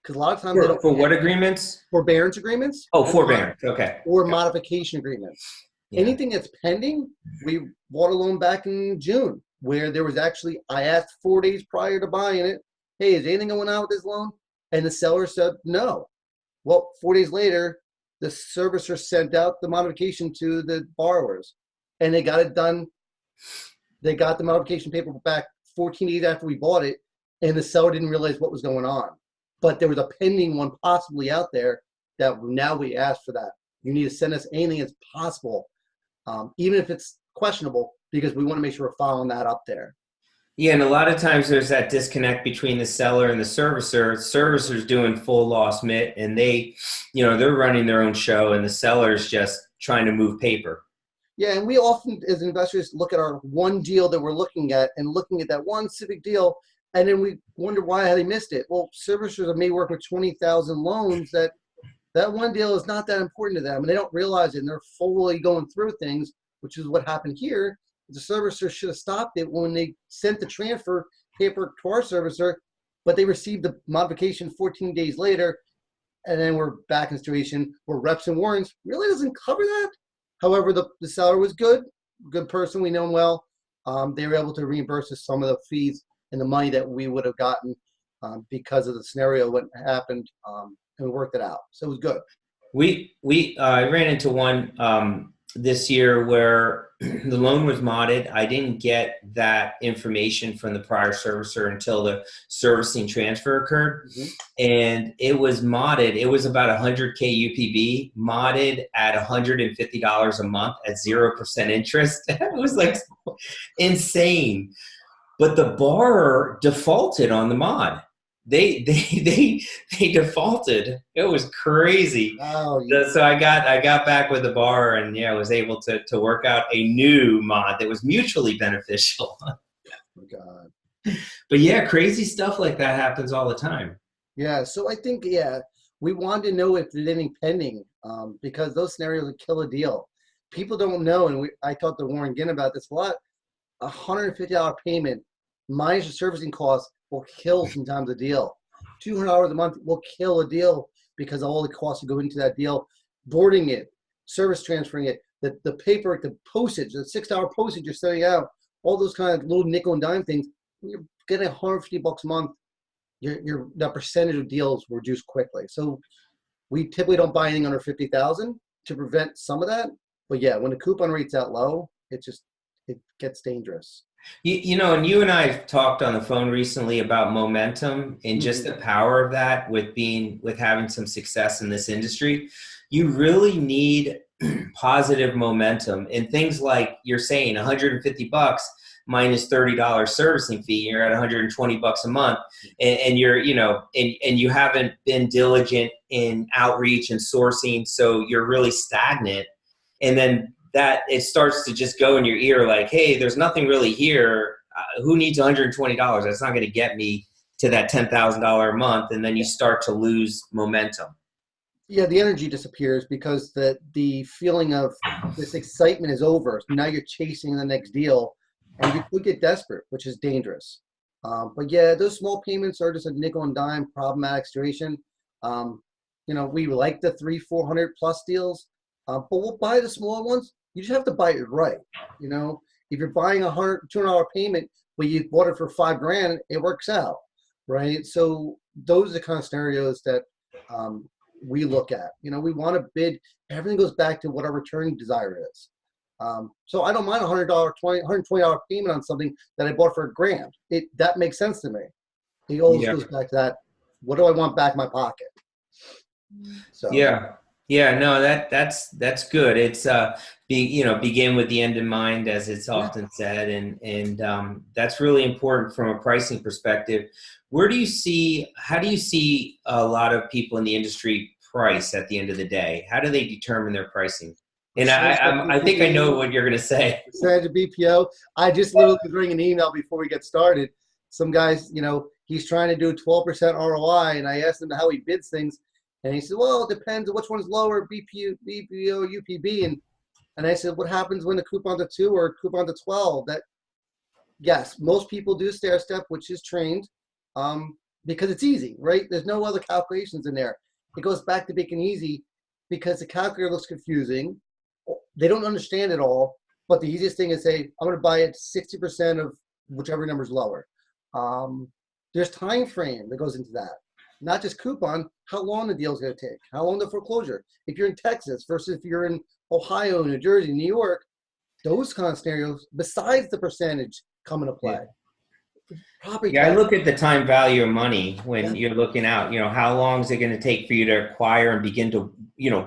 Speaker 2: Because a lot of times they don't.
Speaker 1: For what agreements?
Speaker 2: Forbearance agreements.
Speaker 1: Oh, forbearance. Okay.
Speaker 2: Or modification agreements. Yeah. Anything that's pending, we bought a loan back in June where there was actually, I asked 4 days prior to buying it, hey, is anything going on with this loan? And the seller said no. Well, 4 days later, the servicer sent out the modification to the borrowers, and they got it done. They got the modification paper back 14 days after we bought it, and the seller didn't realize what was going on. But there was a pending one possibly out there that now we asked for that. You need to send us anything that's possible, even if it's questionable, because we want to make sure we're following that up there.
Speaker 1: Yeah, and a lot of times there's that disconnect between the seller and the servicer. The servicer's doing full loss MIT, and they're running their own show, and the seller's just trying to move paper.
Speaker 2: Yeah, and we often, as investors, look at our one deal that we're looking at and looking at that one specific deal, and then we wonder why they missed it. Well, servicers may work with 20,000 loans that one deal is not that important to them, and they don't realize it, and they're fully going through things, which is what happened here. The servicer should have stopped it when they sent the transfer paper to our servicer, but they received the modification 14 days later, and then we're back in a situation where reps and warrants really doesn't cover that. However, the seller was good person, we know him well. They were able to reimburse us some of the fees and the money that we would have gotten because of the scenario what happened, and we worked it out. So it was good.
Speaker 1: I ran into one this year where the loan was modded. I didn't get that information from the prior servicer until the servicing transfer occurred.
Speaker 2: Mm-hmm.
Speaker 1: And it was modded. It was about 100K UPB, modded at $150 a month at 0% interest. It was like insane. But the borrower defaulted on the mod. They defaulted. It was crazy.
Speaker 2: Oh, yeah.
Speaker 1: So I got back with the borrower and was able to work out a new mod that was mutually beneficial.
Speaker 2: Oh, God.
Speaker 1: But yeah, crazy stuff like that happens all the time.
Speaker 2: Yeah, so I think, we wanted to know if there's anything pending, because those scenarios would kill a deal. People don't know, and I talked to Warren Ginn about this a lot. $150 payment minus your servicing costs will kill sometimes a deal. $200 a month will kill a deal because of all the costs that go into that deal. Boarding it, service transferring it, the paper, the postage, the $6 postage you're sending out, all those kind of little nickel and dime things. When you're getting $150 a month, the percentage of deals reduced quickly. So we typically don't buy anything under 50,000 to prevent some of that. But yeah, when the coupon rate's that low, it gets dangerous.
Speaker 1: And you and I have talked on the phone recently about momentum and just the power of that with having some success in this industry. You really need positive momentum, and things like you're saying, $150 minus $30 servicing fee, you're at $120 a month, and you're, and you haven't been diligent in outreach and sourcing, so you're really stagnant. And then that it starts to just go in your ear like, hey, there's nothing really here. Who needs $120? That's not going to get me to that $10,000 a month. And then you start to lose momentum.
Speaker 2: Yeah, the energy disappears because the feeling of this excitement is over. Now you're chasing the next deal, and you could get desperate, which is dangerous. But yeah, those small payments are just a nickel and dime problematic situation. We like the 300-400 plus deals, but we'll buy the smaller ones. You just have to buy it right. If you're buying $200 payment, but you bought it for $5,000, it works out, right? So those are the kind of scenarios that we look at. We want to bid. Everything goes back to what our return desire is. So I don't mind $120 payment on something that I bought for $1,000. That makes sense to me. It always goes back to that. What do I want back in my pocket? So
Speaker 1: yeah, no, that's good. It's begin with the end in mind, as it's often said, and that's really important from a pricing perspective. How do you see a lot of people in the industry price at the end of the day? How do they determine their pricing? And I think I know what you're going to say.
Speaker 2: Percentage of BPO. I just literally was reading an email before we get started. Some guys, he's trying to do 12% ROI, and I asked him how he bids things, and he said, well, it depends on which one's lower, BPO, UPB. And I said, what happens when the coupon's a 2 or coupon's a 12? Yes, most people do stair step, which is trained, because it's easy, right? There's no other calculations in there. It goes back to being easy because the calculator looks confusing. They don't understand it all, but the easiest thing is say, I'm going to buy it 60% of whichever number's lower. There's time frame that goes into that. Not just coupon, how long the deal's going to take, how long the foreclosure. If you're in Texas versus if you're in Ohio, New Jersey, New York, those kind of scenarios, besides the percentage, come into play.
Speaker 1: I look at the time value of money when you're looking out. How long is it going to take for you to acquire and begin to,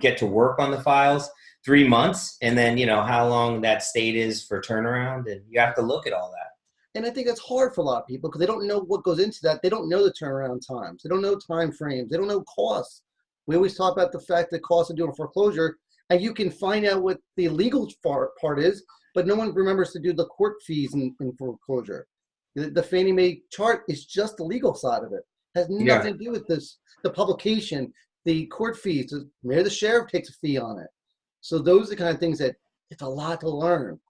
Speaker 1: get to work on the files? 3 months, and then how long that state is for turnaround, and you have to look at all that.
Speaker 2: And I think that's hard for a lot of people because they don't know what goes into that. They don't know the turnaround times. They don't know time frames. They don't know costs. We always talk about the fact that costs of doing a foreclosure, and you can find out what the legal part is, but no one remembers to do the court fees in foreclosure. The Fannie Mae chart is just the legal side of it. It has nothing to do with this, the publication, the court fees. Maybe the sheriff takes a fee on it. So those are the kind of things that it's a lot to learn,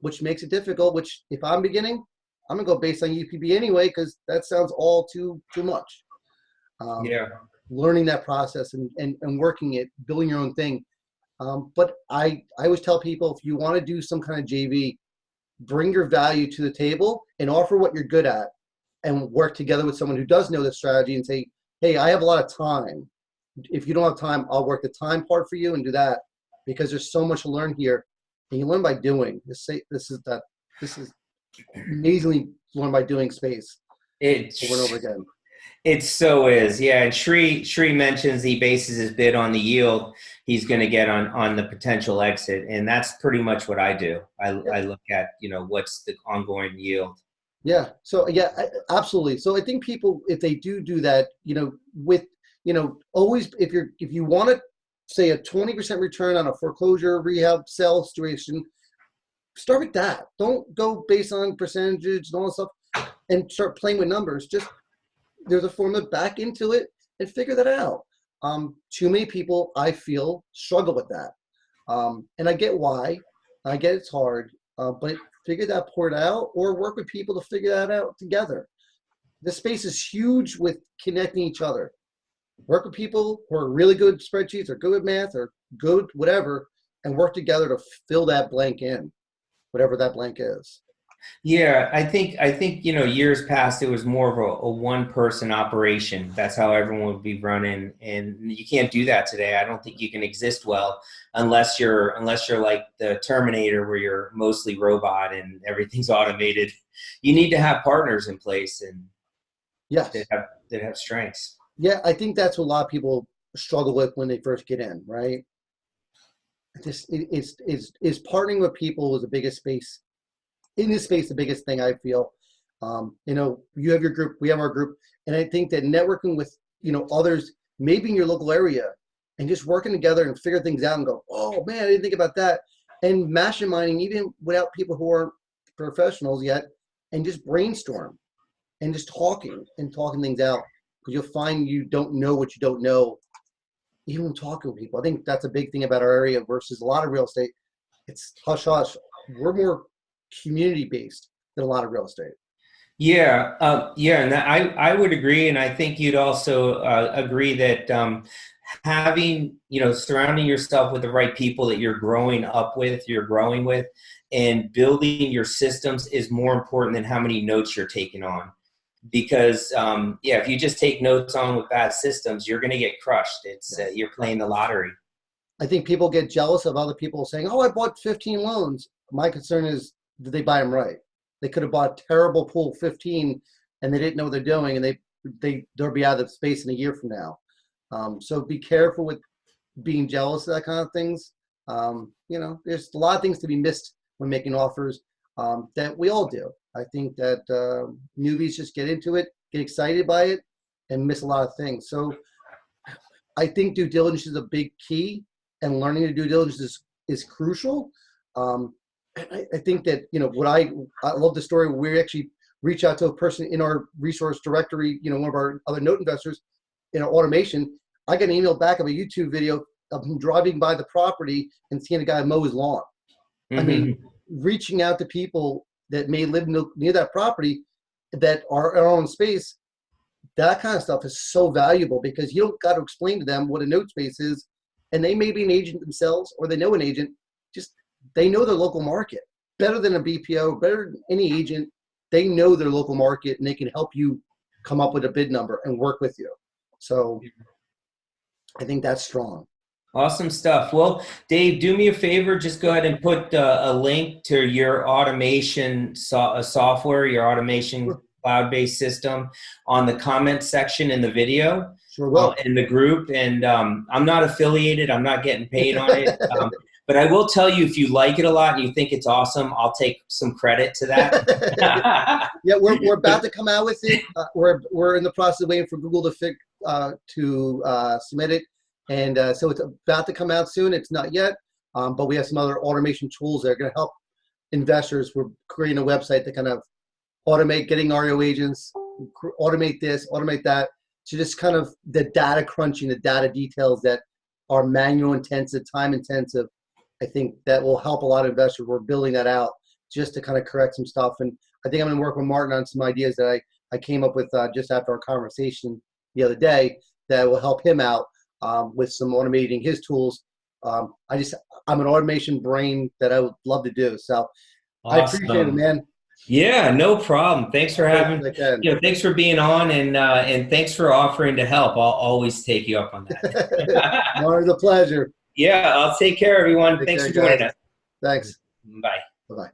Speaker 2: which makes it difficult, which if I'm beginning, I'm going to go based on UPB anyway, because that sounds all too much. Learning that process and working it, building your own thing. But I always tell people, if you want to do some kind of JV, bring your value to the table and offer what you're good at and work together with someone who does know the strategy and say, hey, I have a lot of time. If you don't have time, I'll work the time part for you and do that. because there's so much to learn here, and you learn by doing. This is amazingly learn by doing space over and over again.
Speaker 1: It so is, yeah. And Sri mentions he bases his bid on the yield he's going to get on the potential exit, and that's pretty much what I do. I look at what's the ongoing yield.
Speaker 2: Yeah. So absolutely. So I think people, if they do that, always if you want to say a 20% return on a foreclosure, rehab, sale situation, start with that. Don't go based on percentages and all that stuff and start playing with numbers. Just there's a formula, back into it and figure that out. Too many people, I feel, struggle with that. And I get why. I get it's hard, but figure that part out, or work with people to figure that out together. This space is huge with connecting each other. Work with people who are really good at spreadsheets or good at math or good whatever, and work together to fill that blank in, whatever that blank is.
Speaker 1: Yeah, I think years past it was more of a one-person operation. That's how everyone would be running, and you can't do that today. I don't think you can exist well unless you're like the Terminator, where you're mostly robot and everything's automated. You need to have partners in place and that have strengths. Yeah,
Speaker 2: I think that's what a lot of people struggle with when they first get in, right? Is partnering with people is the biggest space. In this space, the biggest thing I feel, you have your group, we have our group, and I think that networking with, others, maybe in your local area, and just working together and figure things out and go, oh man, I didn't think about that. And masterminding, even without people who aren't professionals yet, and just brainstorm and just talking things out, because you'll find you don't know what you don't know, even talking with people. I think that's a big thing about our area versus a lot of real estate. It's hush hush. We're more community-based than a lot of real estate.
Speaker 1: Yeah, and I would agree, and I think you'd also agree that having, surrounding yourself with the right people that you're growing with, and building your systems is more important than how many notes you're taking on. Because if you just take notes on with bad systems, you're going to get crushed. It's you're playing the lottery.
Speaker 2: I think people get jealous of other people saying, "Oh, I bought 15 loans." My concern is, did they buy them right? They could have bought terrible pool 15 and they didn't know what they're doing, and they'll be out of space in a year from now. So be careful with being jealous of that kind of things. There's a lot of things to be missed when making offers that we all do. I think that newbies just get into it, get excited by it, and miss a lot of things. So I think due diligence is a big key, and learning to do diligence is crucial. I think that, I love the story where we actually reach out to a person in our resource directory, one of our other note investors in our automation. I got an email back of a YouTube video of him driving by the property and seeing a guy mow his lawn. Mm-hmm. I mean, reaching out to people that may live near that property that are in our own space, that kind of stuff is so valuable, because you don't got to explain to them what a note space is, and they may be an agent themselves, or they know an agent. Just they know their local market better than a BPO, better than any agent. They know their local market, and they can help you come up with a bid number and work with you. So I think that's strong.
Speaker 1: Awesome stuff. Well, Dave, do me a favor. Just go ahead and put a link to your automation software, your automation cloud-based system on the comment section in the video.
Speaker 2: Sure will.
Speaker 1: In the group. And I'm not affiliated. I'm not getting paid on it. But I will tell you, if you like it a lot and you think it's awesome, I'll take some credit to that.
Speaker 2: Yeah, we're about to come out with it. We're in the process of waiting for Google to submit it, and so it's about to come out soon. It's not yet, but we have some other automation tools that are going to help investors. We're creating a website to kind of automate getting REO agents, automate this, automate that. So just kind of the data crunching, the data details that are manual intensive, time intensive. I think that will help a lot of investors. We're building that out just to kind of correct some stuff. And I think I'm going to work with Martin on some ideas that I came up with just after our conversation the other day that will help him out with some automating his tools. I'm an automation brain that I would love to do. So awesome. I appreciate it, man.
Speaker 1: Yeah, no problem. Thanks for having, thanks for being on, and thanks for offering to help. I'll always take you up on that.
Speaker 2: More the pleasure.
Speaker 1: Yeah, I'll take care, everyone.
Speaker 2: Take
Speaker 1: Thanks
Speaker 2: care,
Speaker 1: for joining
Speaker 2: guys.
Speaker 1: us.
Speaker 2: Thanks.
Speaker 1: Bye.
Speaker 2: Bye-bye.